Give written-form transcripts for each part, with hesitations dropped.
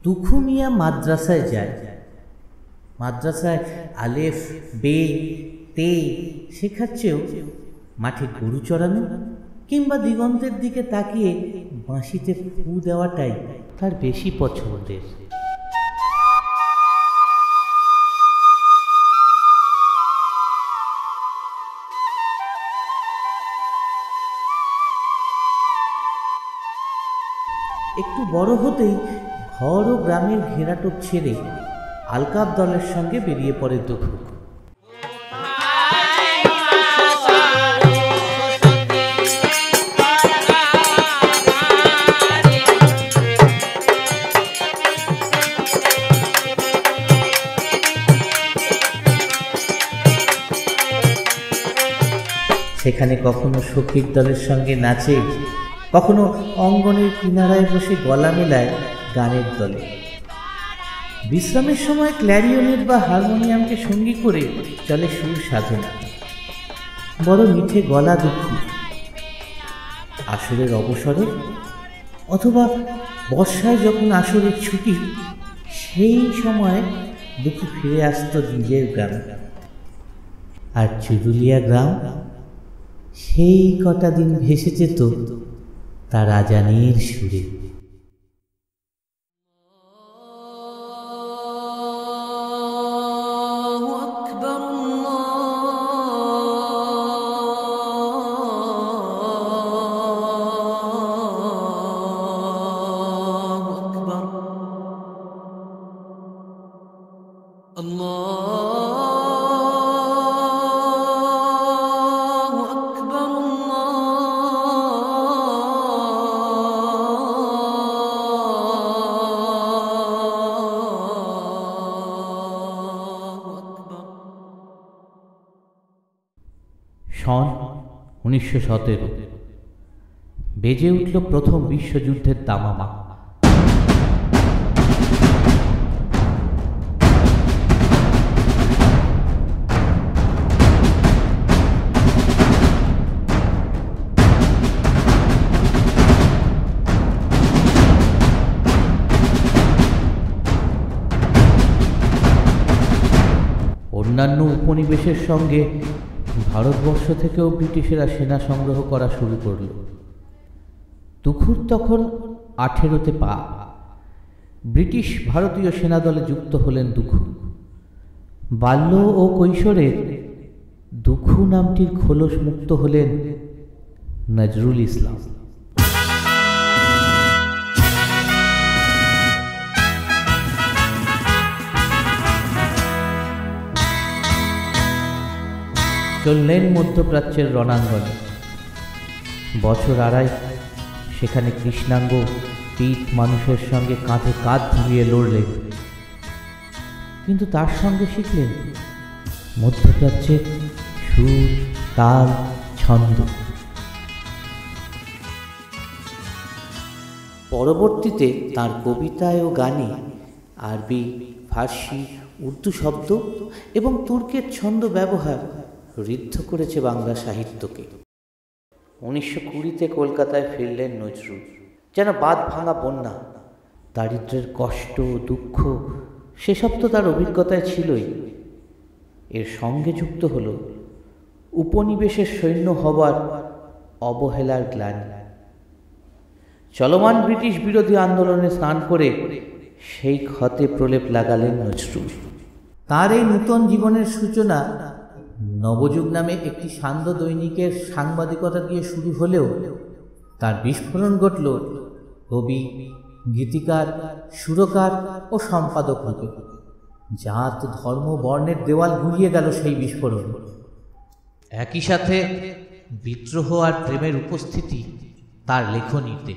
দুখু মিয়া মাদ্রাসায় যায়। মাদ্রাসায় আলেফ বে তে শেখার চেয়েও মাঠে গরু চড়ানো কিংবা দিগন্তের দিকে তাকিয়ে বাঁশিতে ফু দেওয়াটাই তার বেশি পছন্দের। একটু বড় হতেই ঘর ও গ্রামের ঘেরাটোপ ছেড়ে আলকাপ দলের সঙ্গে বেরিয়ে পড়ে দুখু। সেখানে কখনো সখীর দলের সঙ্গে নাচে, কখনো অঙ্গনের কিনারায় বসে গলা মেলায় গানের দলে। বিশ্রামের সময় ক্ল্যারিওনেট বা হারমোনিয়ামকে সঙ্গী করে চলে সুর সাধনা। বড় মিঠে গলা দুখু। আসরের অবসরে অথবা বর্ষায় যখন আসরের ছুটি, সেই সময় দুখু ফিরে আসত নিজের গ্রামে। আর চুরুলিয়া গ্রাম সেই কটা দিন ভেসে যেত তার আজানের সুরে। সন 1917 বেজে উঠল প্রথম বিশ্বযুদ্ধের দামামা। অন্যান্য উপনিবেশের সঙ্গে ভারতবর্ষ থেকেও ব্রিটিশেরা সেনা সংগ্রহ করা শুরু করল। দুখুর তখন 18তে পা। ব্রিটিশ ভারতীয় সেনাদলে যুক্ত হলেন দুখু। বাল্য ও কৈশোরে দুখু নামটির খোলস মুক্ত হলেন নজরুল ইসলাম। চললেন মধ্যপ্রাচ্যের রণাঙ্গনে। বছর আড়াই সেখানে কৃষ্ণাঙ্গ পিঠ মানুষের সঙ্গে কাঁধে কাঁধ ধরিয়ে লড়লেন, কিন্তু তার সঙ্গে শিখলেন মধ্যপ্রাচ্যের সুর, তাল, ছন্দ। পরবর্তীতে তার কবিতায় ও গানে আরবি, ফার্সি, উর্দু শব্দ এবং তুর্কের ছন্দ ব্যবহার ঋদ্ধ করেছে বাংলা সাহিত্যকে। 1920-তে কলকাতায় ফিরলেন নজরুল। যেন বাঁধ ভাঙা বন্যা। দারিদ্র্যের কষ্ট, দুঃখ সেসব তো তার অভিজ্ঞতায় ছিলই। এর সঙ্গে যুক্ত হল উপনিবেশের সৈন্য হবার অবহেলার গ্লানি। চলমান ব্রিটিশ বিরোধী আন্দোলনে স্নান করে সেই ক্ষতে প্রলেপ লাগালেন নজরুল। তার এই নূতন জীবনের সূচনা নবযুগ নামে একটি সান্ধ্য দৈনিকের সাংবাদিকতা দিয়ে শুরু হলেও তার বিস্ফোরণ ঘটল কবি, গীতিকার, সুরকার ও সম্পাদক রূপে। জাত, ধর্ম, বর্ণের দেওয়াল গুড়িয়ে গেল সেই বিস্ফোরণ। একই সাথে বিদ্রোহ আর প্রেমের উপস্থিতি তার লেখনীতে।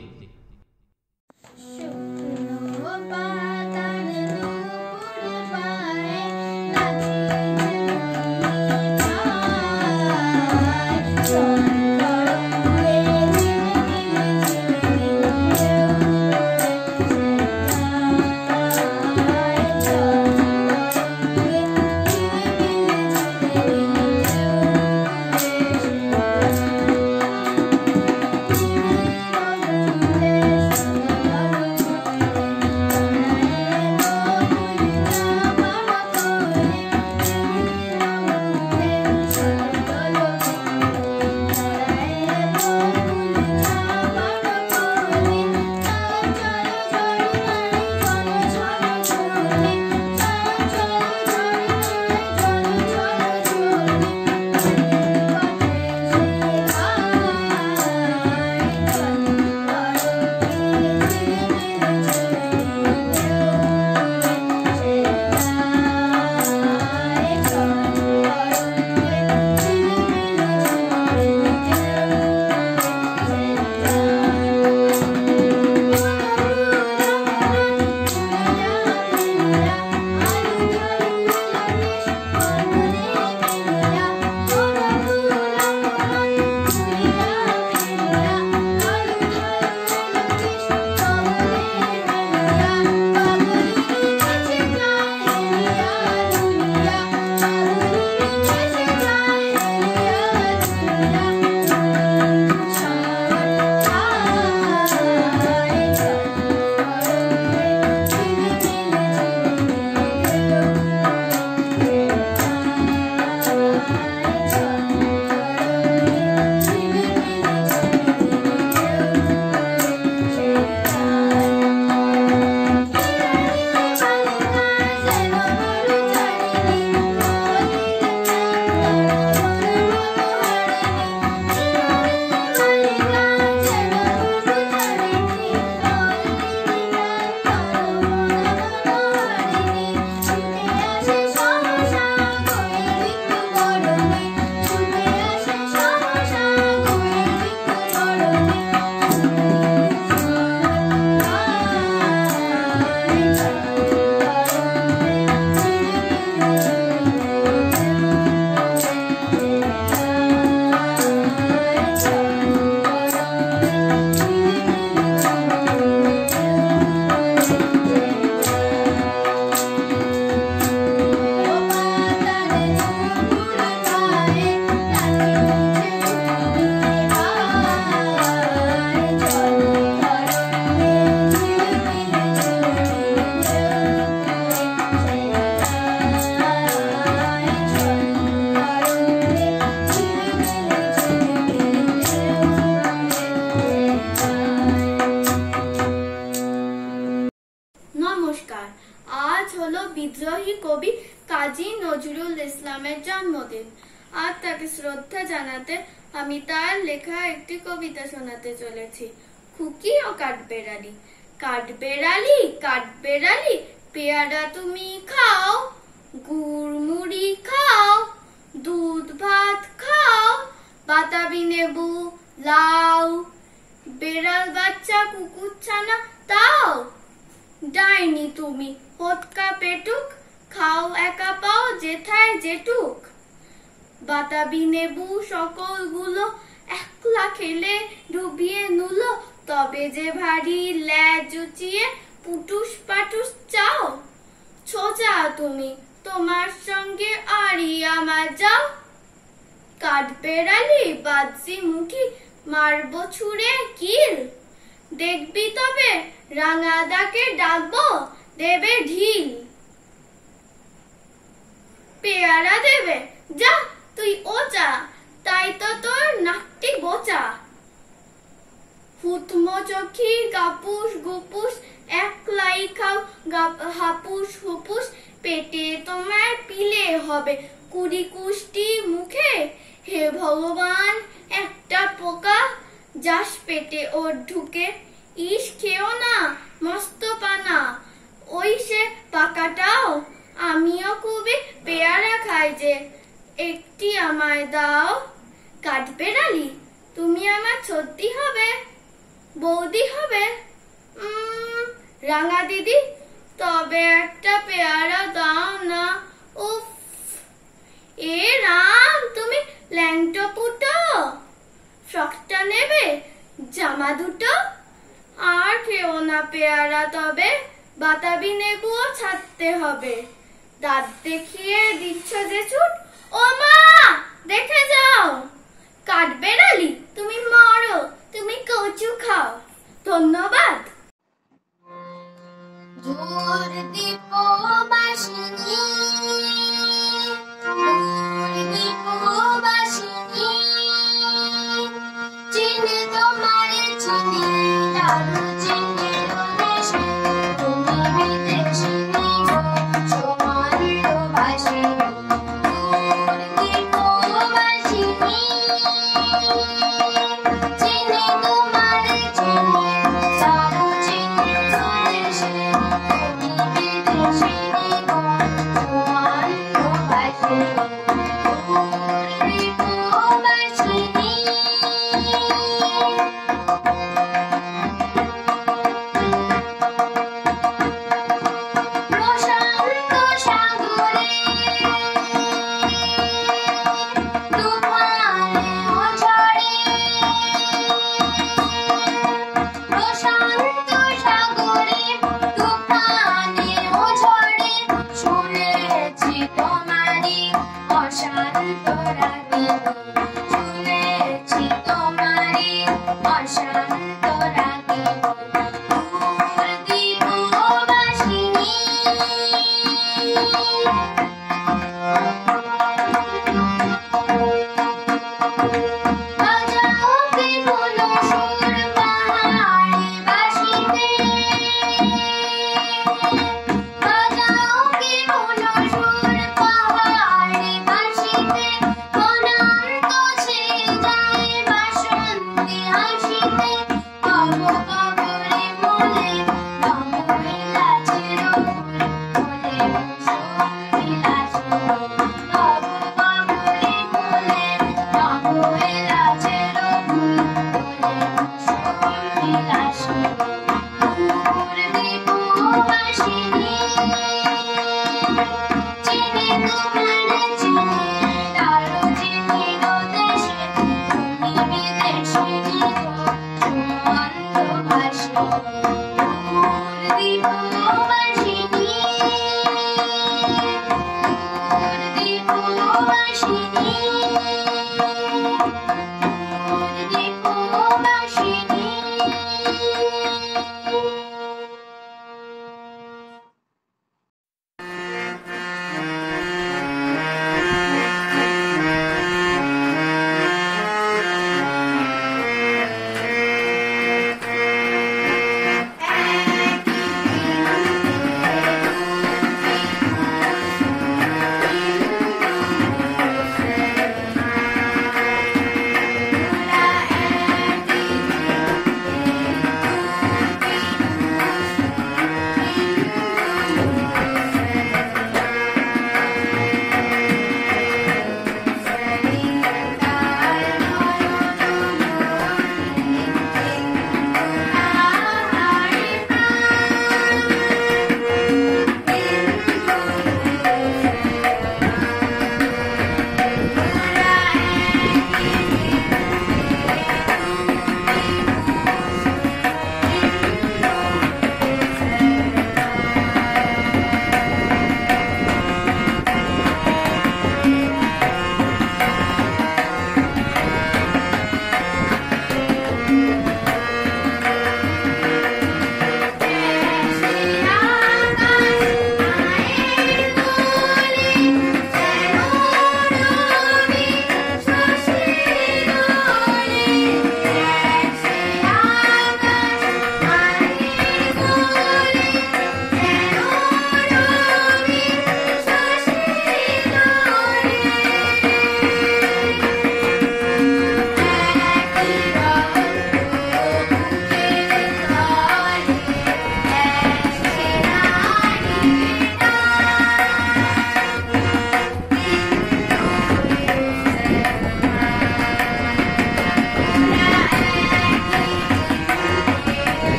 হলো বিদ্রোহী কবি কাজী নজরুল ইসলামের জন্মদিন। আর তাকে শ্রদ্ধা জানাতে আমি তার লেখা একটি কবিতা শোনাতে চলেছি। খুকি ও কাঠবেড়ালি। কাঠবেড়ালি কাঠবেড়ালি, পেয়ারা তুমি খাও, গুড় মুড়ি খাও, দুধ ভাত খাও, বাতাবি লেবু লাউ, বেড়াল বাচ্চা কুকুর ছানা তাও। ডাইনি তুমি হোতকা পেটুক, খাও একা পাও যেথায় যেটুক। বাতাবি লেবু সকলগুলো একলা খেলে ডুবিয়ে নুলো, তবে যে ভারী ল্যাজ উচিয়ে পুটুস পাটুস চাও। ছোচা তুমি তোমার সঙ্গে আড়ি আমার যাও। কাঠবেড়ালি বাজছি মুঠি, মারবো ছুঁড়ে কিল, দেখবি তবে রাঙাদাকে ডাকবো দেবে ঢিল। পেয়ারা দেবে যা তুই ওচা, তাই তো তোর নাকটি বোচা। হুতমো চোখি গাপুস গুপুস, একলাই খাও হাপুস হুপুস, পেটে তোমার পিলে হবে কুড়ি কুষ্টি মুখে। হে ভগবান একটা পোকা যাস পেটে ওর ঢুকে, ইস খেও না মস্ত পানা ওই সে পাকাটাও। আমিও খুবই পেয়ারা খাই যে, একটি আমায় দাও। কাঠবেড়ালি তুমি আমার সত্যি হবে, বৌদি হবে, রাঙা দিদি, তবে একটা পেয়ারা দাও না। উফ, এ রাম তুমি ল্যাংটো পুটো, ফ্রকটা নেবে জামা দুটো। আর খেও না পেয়ারা তবে, বাতাবি লেবুও ছাড়তে হবে। দাঁত দেখিয়ে দিচ্ছ যে ছুট, ও মা দেখে যাও। কাঠবেড়ালি তুমি মরো, তুমি কচু খাও। ধন্যবাদ। দূর দীপবাসিনী, দূর দীপবাসিনী, চিনি তোমারে চিনি, দারু চিনি দেশে, তুমি বিদেশিনী সমান্তবাসিনী। দূর দীপবাসিনী, চিনি তোমারে চিনি, দারু চিনি দেশে, তুমি বিদেশিনী সমান্তবাসিনী।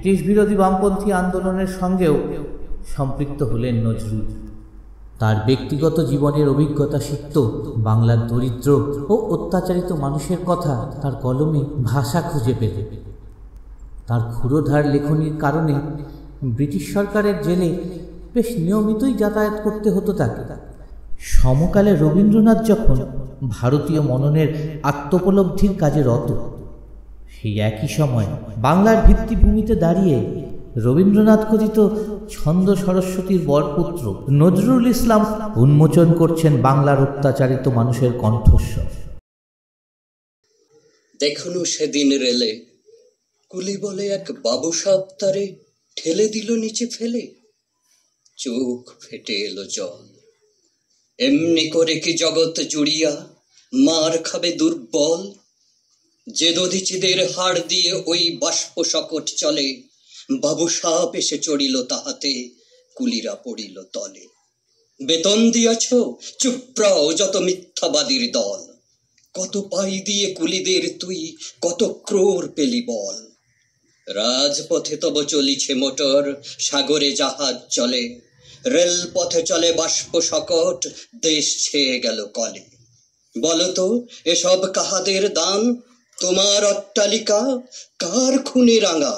ব্রিটিশ বিরোধী বামপন্থী আন্দোলনের সঙ্গেও সম্পৃক্ত হলেন নজরুল। তার ব্যক্তিগত জীবনের অভিজ্ঞতা সিক্ত বাংলার দরিদ্র ও অত্যাচারিত মানুষের কথা তার কলমে ভাষা খুঁজে পেতে। তার ক্ষুরোধার লেখনীর কারণে ব্রিটিশ সরকারের জেলে বেশ নিয়মিতই যাতায়াত করতে হতো তাকে। সমকালে রবীন্দ্রনাথ যখন ভারতীয় মননের আত্মোপলব্ধির কাজে রত, সেই একই সময় বাংলার ভিত্তিভূমিতে দাঁড়িয়ে রবীন্দ্রনাথ কথিত ছন্দ সরস্বতীর বরপুত্র নজরুল ইসলাম উন্মোচন করছেন বাংলার অত্যাচারিত মানুষের কণ্ঠস্বর। দেখনু সেদিন রেলে কুলি বলে এক বাবু সাপ তারে ঠেলে দিল নিচে ফেলে, চোখ ফেটে এলো জল। এমনি করে কি জগৎ জুড়িয়া মার খাবে দুর্বল? যে দধিচিদের হাড় দিয়ে ওই বাষ্প সকট চলে, বাবু সাপ এসে চড়িল তাহাতে, কুলিরা পড়িল তলে। বেতন দিয়াছ, চুপরাও যত মিথ্যাবাদীর দল। কত পাই দিয়ে কুলিদের তুই কত ক্রোর পেলি বল। রাজপথে তব চলিছে মোটর, সাগরে জাহাজ চলে, রেলপথে চলে বাষ্প সকট, দেশ ছেয়ে গেল কলে। বলতো এসব কাহাদের দান? তোমার অট্টালিকা কার খুনে রাঙা?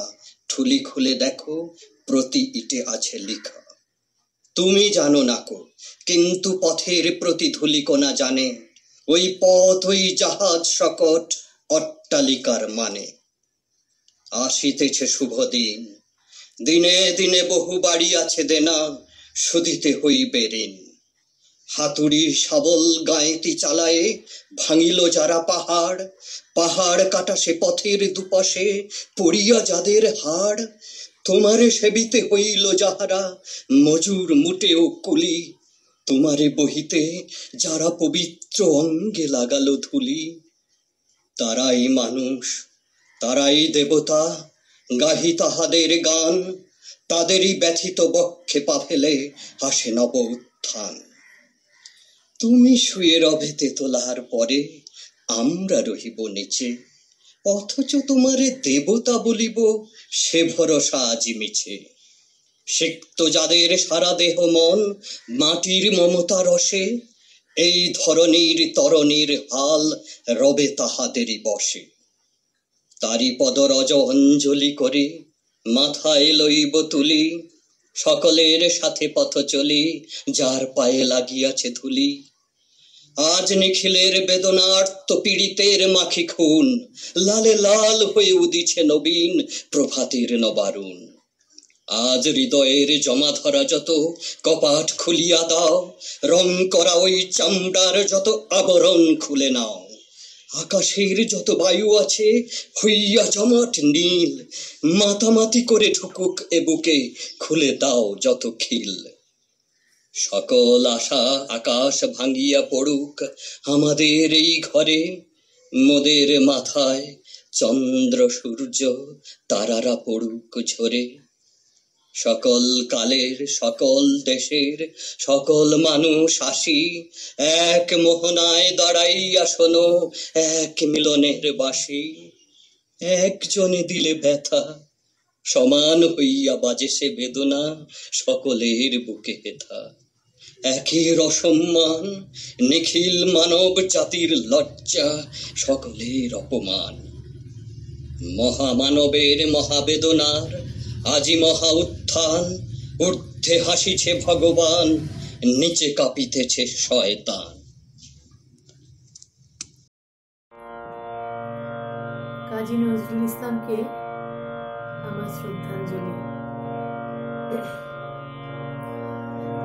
ঠুলি খুলে দেখো, প্রতি ইটে আছে লিখা। তুমি জানো নাকো, কিন্তু পথের প্রতি ধূলিকণা জানে, ওই পথ ওই জাহাজ সকট অট্টালিকার মানে। আসিতেছে শুভ দিন, দিনে দিনে বহু বাড়ি আছে দেনা, শুধিতে হইবে ঋণ। হাতুড়ি শাবল গাঁয়েতি চালায়ে ভাঙিল যারা পাহাড়, পাহাড় কাটা সে পথের দুপাশে পড়িয়া যাদের হাড়। তোমারে সেবিতে হইল যাহারা মজুর মুটেও কুলি, তোমারে বহিতে যারা পবিত্র অঙ্গে লাগালো ধুলি। তারাই মানুষ, তারাই দেবতা, গাহি তাহাদের গান, তাদেরই ব্যথিত বক্ষে পা ফেলে আসে নব উত্থান। তুমি শুয়ে রবে তেতলার পরে, আমরা রহিব নিচে, অথচ তোমারে দেবতা বলিব সে ভরসা আজি মিছে। সিক্ত যাদের সারা দেহ মন মাটির মমতা রসে, এই ধরনীর তরণীর হাল রবে তাহাদেরই বসে। তারি পদরজ অঞ্জলি করে মাথায় লইব তুলি, সকলের সাথে পথ চলি যার পায়ে লাগিয়াছে ধুলি। আজ নিখিলের বেদনার্ত পীড়িতের মাখি খুন, লালে লাল হয়ে উদিছে নবীন প্রভাতের নবারুণ। আজ হৃদয়ের জমা ধরা যত কপাট খুলিয়া দাও, রং করা ওই চামড়ার যত আবরণ খুলে নাও। আকাশের যত বায়ু আছে হইয়া জমাট নীল, মাতামাতি করে ঢুকুক এ বুকে, খুলে দাও যত খিল। সকল আশা আকাশ ভাঙিয়া পড়ুক আমাদের এই ঘরে, মোদের মাথায় চন্দ্র সূর্য তারারা পড়ুক ঝরে। সকল কালের সকল দেশের সকল মানুষ আসি, এক মোহনায় দাঁড়াইয়া শোনো এক মিলনের বাঁশি। একজনে দিলে ব্যথা, সমান হইয়া বাজে সে বেদনা, সকলের বুকে হেথা। একের অসম্মান, নিখিল মানব জাতির লজ্জা, সকলের অপমান। মহামানবের মহাবেদনার আজি মহা উত্থান, ঊর্ধ্বে হাসিছে ভগবান, নিচে কাঁপিতেছে শয়তান। কাজী নজরুল ইসলামকে আমার শ্রদ্ধাঞ্জলি।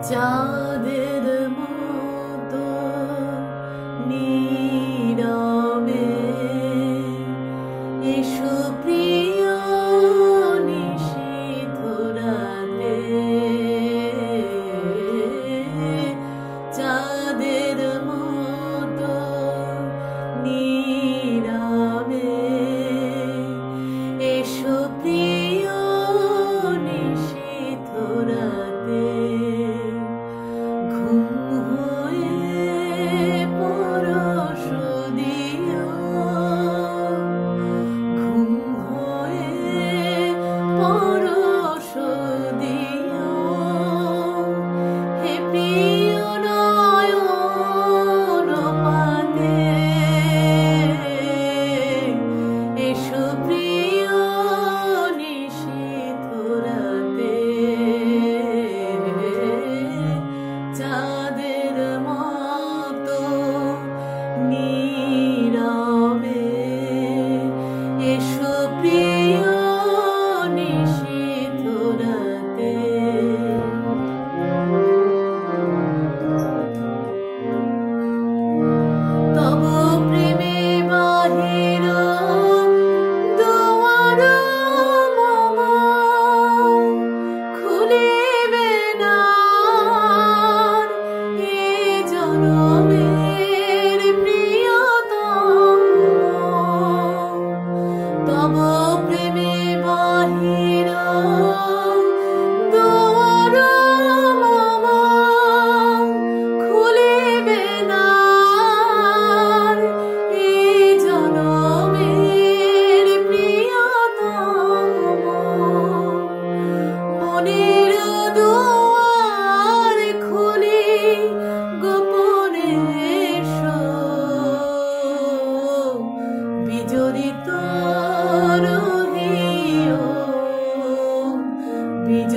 চাঁদের মতো নীরবে এসো প্রিয় নিশীথ রাতে, চাঁদের মতো নীরবে এসো প্রিয় নিশীথ রাতে। ঘুম হয়ে পরশ দিও, ঘুম হয়ে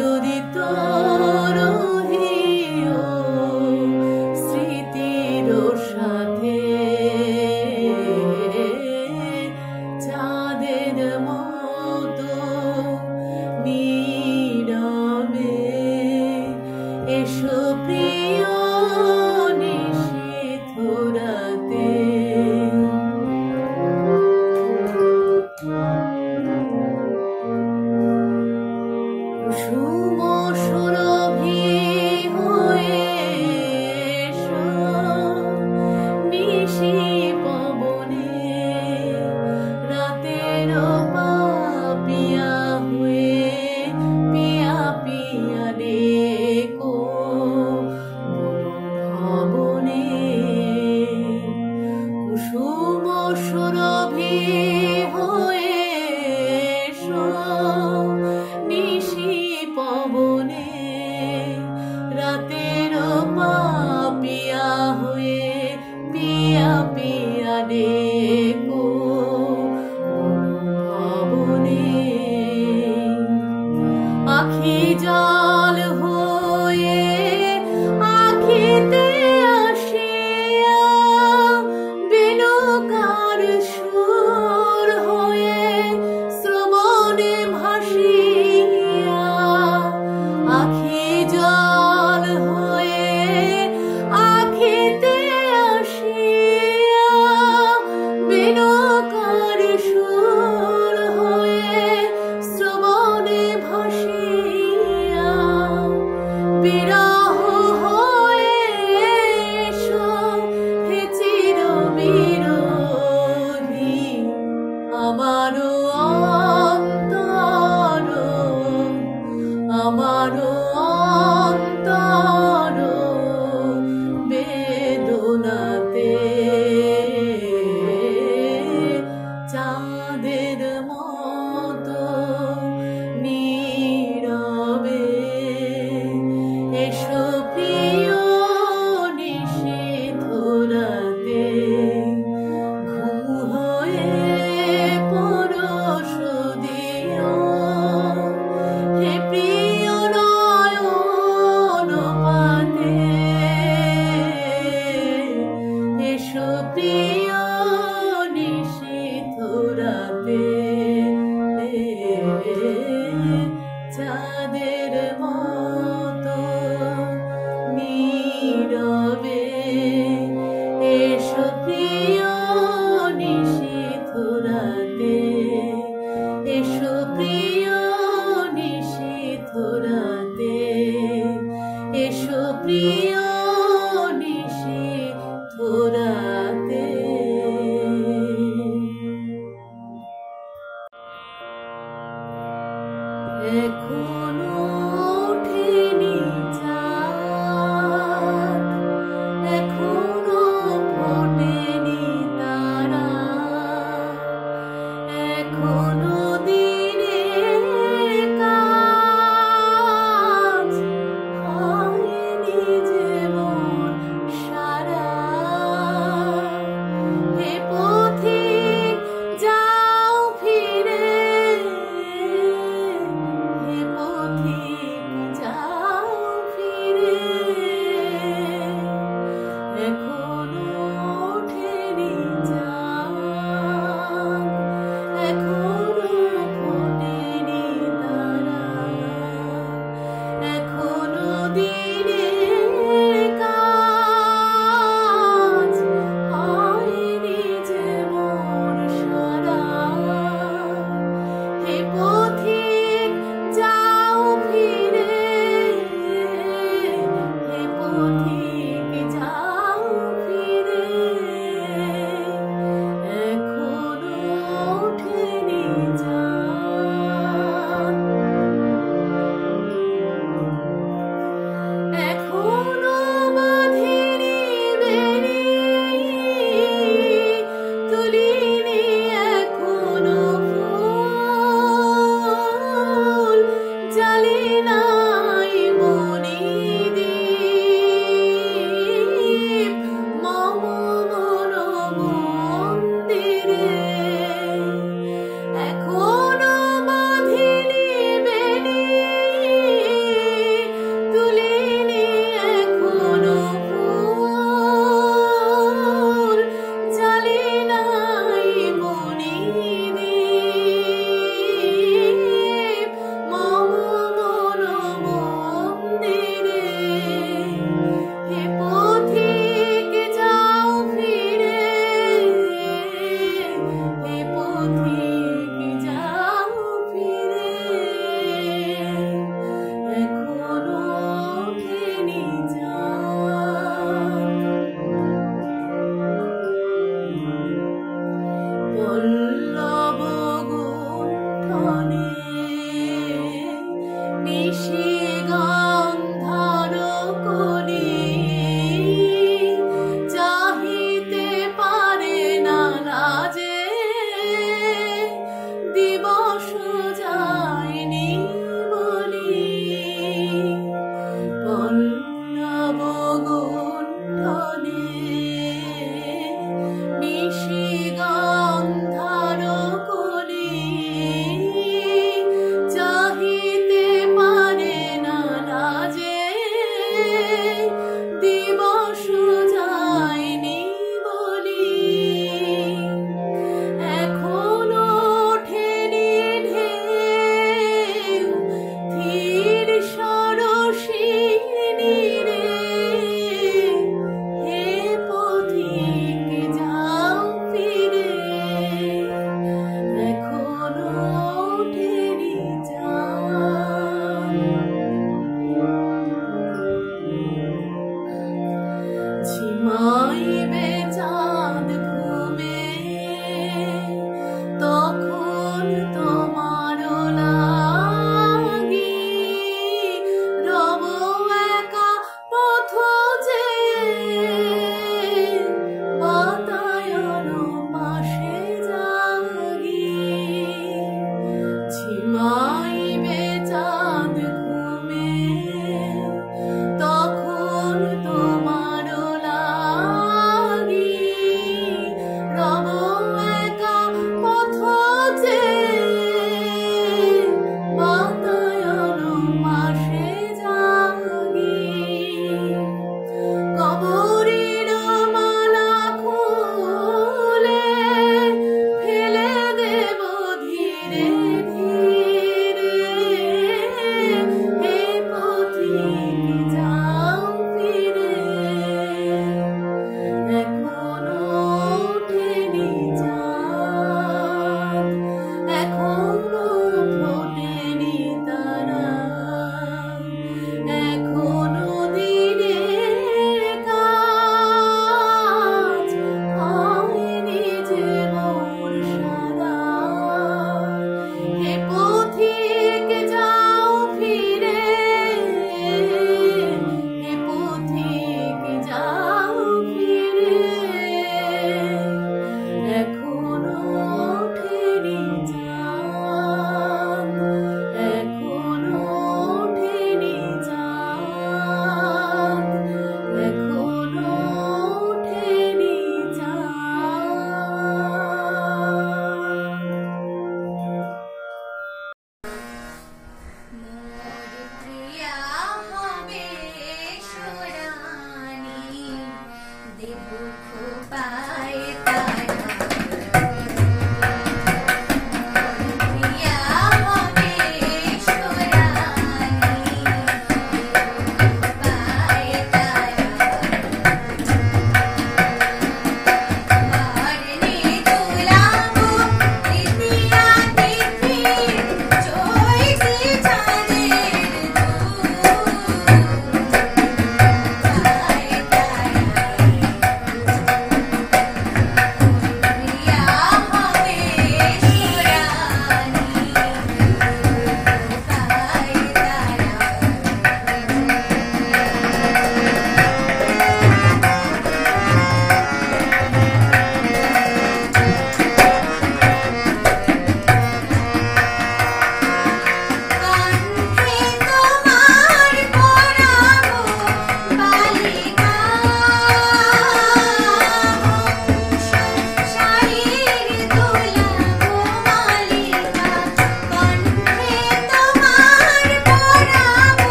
যদি তোর হিও স্মৃতির সাথে চাঁদের মতো নীরবে এসো প্রিয় নিশীথ রাতে কুসুম সুরভি হয়ে এসো নিশি পবনে রাতের পাপিয়া হয়ে পিয়া পিয়া ডেকো ভবনে কুসুম সুরভি হয়ে এসো নিশি পবনে রাতের পাপিয়া হয়ে পিয়া পিয়া ডেকো ভবনে আখি জল হয়ে আখিতে আসিয়া বেনকার সুর হয়ে শ্রবণে ভাসিয়া আখি জল হয়ে আখিতে আসিয়া বেনকার সুর হয়ে শ্রবণে ভাসিয়া বিরহ হয়ে এসো হে চির বিরোহী আমারও অন্তর আমারও অন্তর বেদনাতে চাঁদের মতো নীরবে এসো প্রিয় নিশীথ রাতে ঘুম হয়ে পরশ দিও হে প্রিয় নয়ন পাতে এসো প্রিয় নিশীথ রাতে চাঁদের মতো নীরবে এসো প্রিয় নিশীথ রাতে এসো প্রিয় নিশীথ রাতে এসো প্রিয় নিশীথ রাতে এখনো ওঠেনি চাঁদ এখনো ফোটেনি তারা এখনো দিনের কাজ হয়নি যেমন সারা হে পথিক যাও ফিরে হে পথিক যাও ফিরে এখনো ওঠেনি চাঁদ এখনো ফোটেনি তারা এখনো দিনের কাজ হয়নি যেমন সারা হে পথিক যাও ফিরে হে পথিক যাও ফিরে এখনো ওঠেনি চাঁদ এখনো বাঁধিনি বেড়ি তুলিনি এখনো ফুল জ্বালি নাই মণিদ্বীপ মম মন মন্দিরে এখনো বাঁধিনি বেড়ি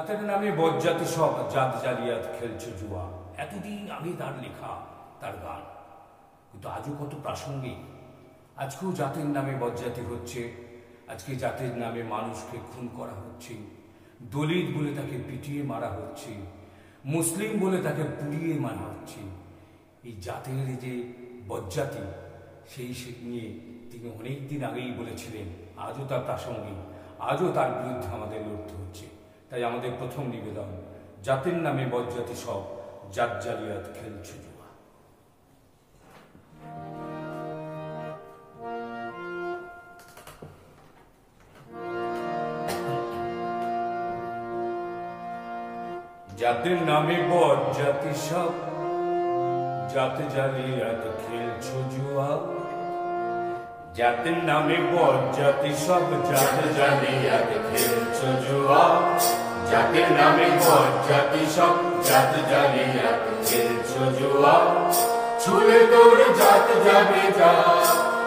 জাতের নামে বজ্জাতি সব জাত জালিয়াত খেলছে জুয়া। এতদিন আগে তার লেখা, তার গান, কিন্তু আজও কত প্রাসঙ্গিক। আজকেও জাতের নামে বজ্জাতি হচ্ছে, আজকে জাতের নামে মানুষকে খুন করা হচ্ছে, দলিত বলে তাকে পিটিয়ে মারা হচ্ছে, মুসলিম বলে তাকে পুড়িয়ে মারা হচ্ছে। এই জাতের যে বজ্জাতি, সেই নিয়ে তিনি অনেক দিন আগেই বলেছিলেন, আজও তার প্রাসঙ্গিক, আজও তার বিরুদ্ধে আমাদের লড়তে হচ্ছে। তাই আমাদের প্রথম নিবেদন, জাতের নামে বজ্জাতি সব জাত জালিয়াত খেলছে জুয়া। জাতের নামে বজ্জাতি সব জাত জালিয়াত খেলছে জুয়া। জাতের নামে বজ্জাতি সব জাত জালিয়াত খেলছে জুয়া। জাতের নামে বজ্জাতি সব জাত জালিয়াত খেলছে জুয়া। ছুলে তোর জাত যাবে যা,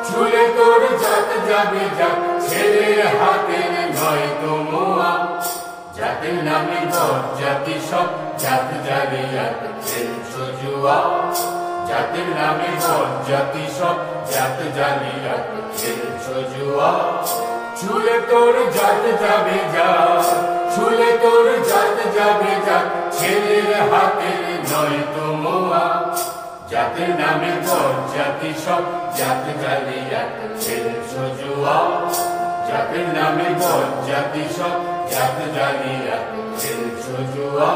ছুলে তোর জাত যাবে যা, ছেলের হাতের নয় তো মোয়া। জাতের নামে বজ্জাতি সব জাত জালিয়াত খেলছে জুয়া। জাতের নামে বজ্জাতি সব জাত জালিয়াত খেলছে জুয়া। ছুলে তোর জাত যাবে যা, ছুলে তোর জাত যাবে যা, ছেলের হাতের নয় তো মোয়া। জাতের নামে বজ্জাতি সব জাত জালিয়াত খেলছে জুয়া। জাতের নামে বজ্জাতি সব জাত জালিয়াত খেলছে জুয়া।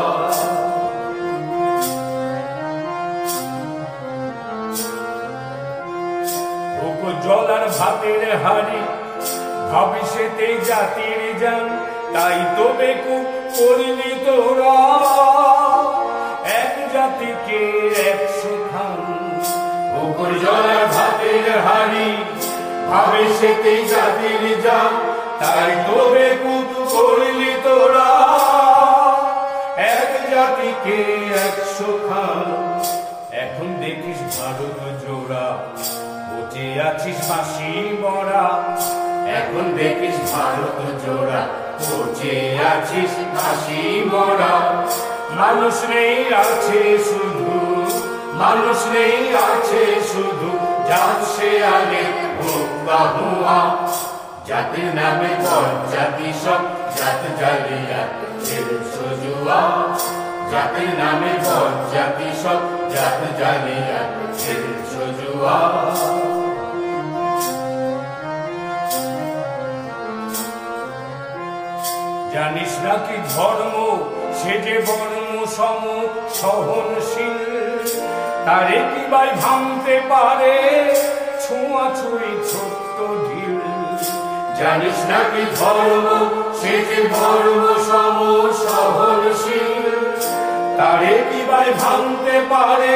জলার ভাতের হাড়ি ভবিষ্যতে জাতির যান, তাই তো বেকুব করলি তোরা এক জাতিকে 100 খান। ওপর জলার ভাতের হাড়ি ভবিষ্যতে জাতির যান, তাই তো বেকুব করলি তোরা এক জাতিকে 100 খান। এখন দেখিস ভারত জোড়া, বসে আছিস ফাঁসি মরা। এখন দেখিস ভারত জোড়া, বসে আছিস ফাঁসি মরা। মানুষ নেই আছে শুধু, মানুষ নেই আছে শুধু, জাত সে আগে হোক বাহুয়া। জাতির নামে বজ্জাতি সব জাত জালিয়াত খেলছে জুয়া। জাতির নামে বজ্জাতি সব জাত জালিয়াত খেলছে জুয়া। জানিস নাকি ধর্ম সে যে বর্ম সম সহনশীল, তারে কি ভাই ভাঙতে পারে ছোঁয়াছুঁই ছোট্ট ঢিল। জানিস নাকি ধর্ম সে যে বর্ম সম সহনশীল, তারে কি ভাই ভাঙতে পারে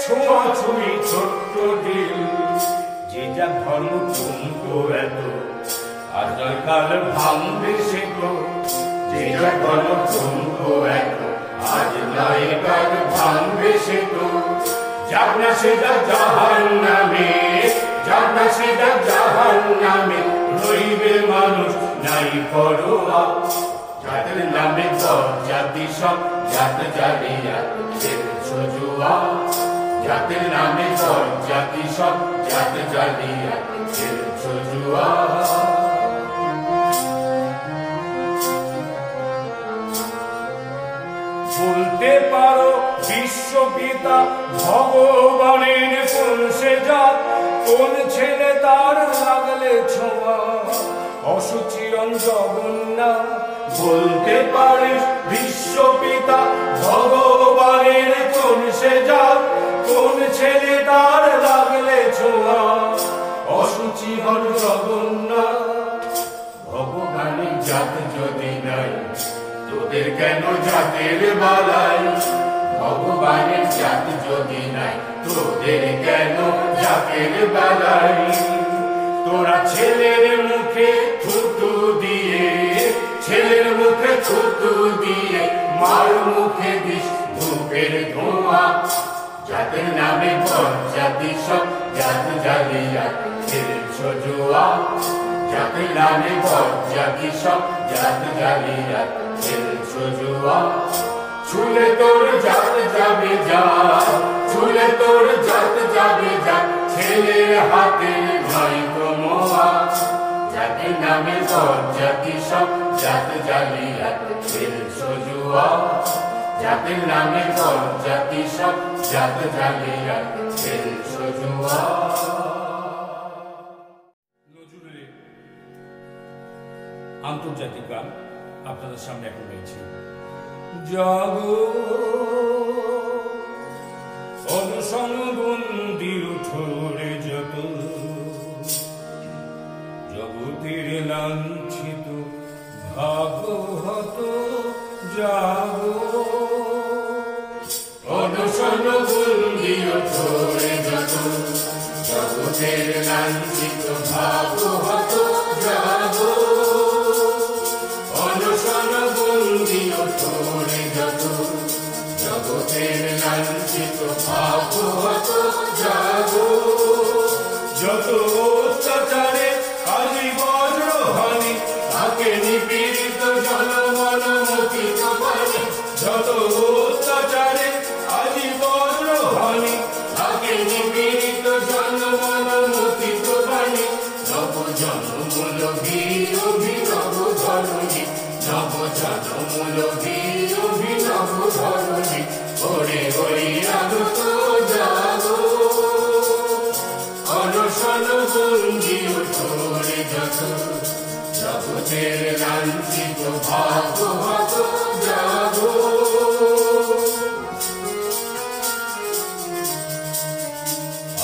ছোঁয়াছুঁই ছোট্ট ঢিল। যে যা ধর্ম তুমতো এত, আর কাল ভাঙবে সে তো, যে যা ধর্ম তুমতো এত, আজ নয় কাল ভাঙবে সে তো। যাক না সেটা জাহান্নামে, যাক না সেটা জাহান্নামে, রইবে মানুষ নাই পরোয়া। জাতের নামে বজ্জাতি সব জাত জালিয়াত খেলছে জুয়া। জাতের নামে বজ্জাতি সব জাত জালিয়াত খেলছে জুয়া। বলতে পারো বিশ্বপিতা ভগবানের কোন সে জাত, কোন ছেলে তার লাগলে ছোঁয়া অসুচি জগন্নাথ। বলতে পারিস বিশ্বপিতা ভগবানের কোন সে জাত, কোন ছেলে তার লাগলে ছোঁয়া অসুচি হল জগন্নাথ। ভগবানের জাত যদি নাই, তোদের কেন জাতের বালাই? ভগবানের জাত যদি নাই, তোদের কেন জাতের বালাই? তোরা ছেলের মুখে থুতু দিয়ে, ছেলের মুখে থুতু দিয়ে, মার মুখে দিস ধূপের ধোঁয়া। জাতের নামে বজ্জাতি সব জাত জালিয়াত খেলছো জুয়া। জাতের নামে বজ্জাতি সব জাত জালিয়াত খেলছো জুয়া ছুলে তোর জাত যাবে যা ছুলে তোর জাত যাবে যা ছেলের হাতে নয় কমোয়া জাতির নামে জাতি সব জাত জালিয়াত খেলছো জুয়া জাতির নামে জাতি সব জাত জালিয়াত খেলছো জুয়া। নজরুলের আন্তর্জাতিক গান আপনাদের সামনে এখন রয়েছে। জাগো অনশনবন্দি উঠোরে যত জগতের লাঞ্ছিত ভাগবত জাগো অনশনবন্দি উঠোরে যত জগতের লাঞ্ছিত ভাগবত জাগো অনশনবন্দি উঠোরে যত জগতের লাঞ্ছিত ভাগবত জাগো যত অত্যাচারে আজি বজ্রহানি তাকে নিপীড়িত জনমন মতিত পানি যত অত্যাচারে আজি বজ্রহানি তাকে নিপীড়িত জনমন মতিত পানি নব জনমূল বীর অভিনব ধরণী নব জনমূল বীর অভিনব ধরণী ওরে ওই আগত জাগো অনশনবন্দি উঠোরে যত জগতের লাঞ্ছিত ভাগবত জাগো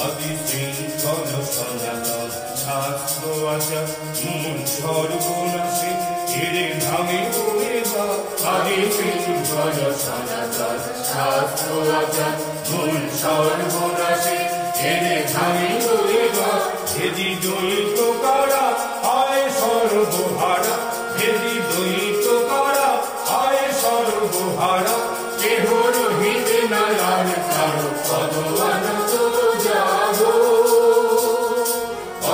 আদি শৃঙ্খল সনাতন শাস্ত্র আচার মূল সর্বনাশে এরে ভাঙে ওরে বা আদি শৃঙ্খল সনাতন শাস্ত্র আচার মূল সর্বনাশে এরে ভাঙে ওরে বা হেদি দ্বৈত কারা আয় সর্বহারা হেদি দ্বৈত কারা আয় সর্বহারা কেহ রহিতে নারায়ণ কারো পদ আনত জাগো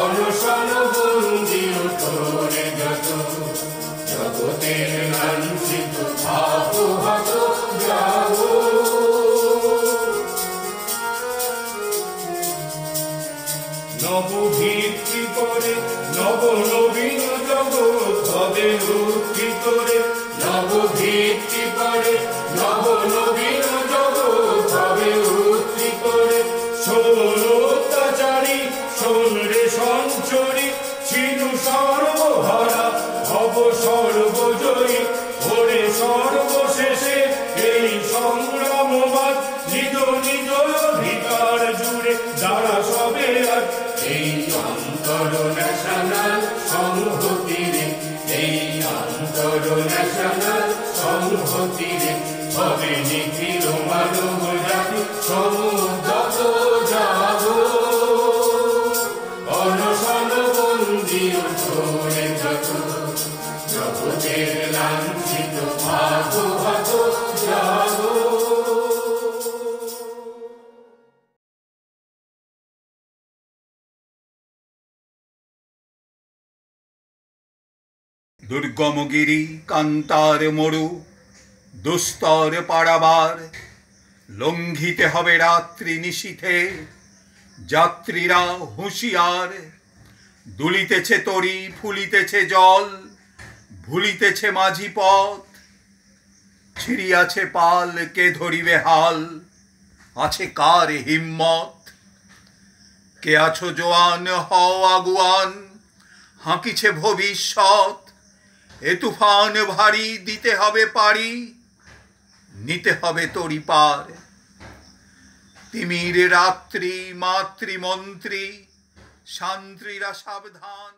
অনশনবন্দি উঠোরে যত জগতের লাঞ্ছিত ভাগবত জাগো নব ভিত্তি করে নব নবীন জগৎ হবে উত্থি করে নব ভিত্তি করে নব নবীন জগৎ হবে উত্থি করে শোন অত্যাচারী শোন রে সঞ্চরী ছিল সর্বহারা হব সর্বজয়ী ওরে সর্বশেষে এই সংগ্রামবাদ নিজ নিজ অধিকার জুড়ে যারা সবে আজ এই অন্তর ন্যাশনাল সংহতিরে এই অন্তর ন্যাশনাল সংহতিরে হবে নিখিল মানব জাতি সমুদ্রত জাগো অনশনবন্দি উঠোরে যত জগতের লাঞ্ছিত ভাগবত জাগো। দুর্গম গিরি কান্তার মরু দুস্তর পাড়াবার লঙ্ঘিতে হবে রাত্রি নিশীথে যাত্রীরা হুঁশিয়ার দুলিতেছে তরি ফুলিতেছে জল ভুলিতেছে মাঝি পথ ছিড়িয়াছে পাল কে ধরিবে হাল আছে কার হিম্মত কে আছো জোয়ান হও আগুয়ান হাঁকিছে ভবিষ্যৎ এ তুফান ভারী দিতে হবে পারি নিতে হবে তরি পার তিমির রাত্রি মাতৃমন্ত্রী শান্ত্রীরা সাবধান।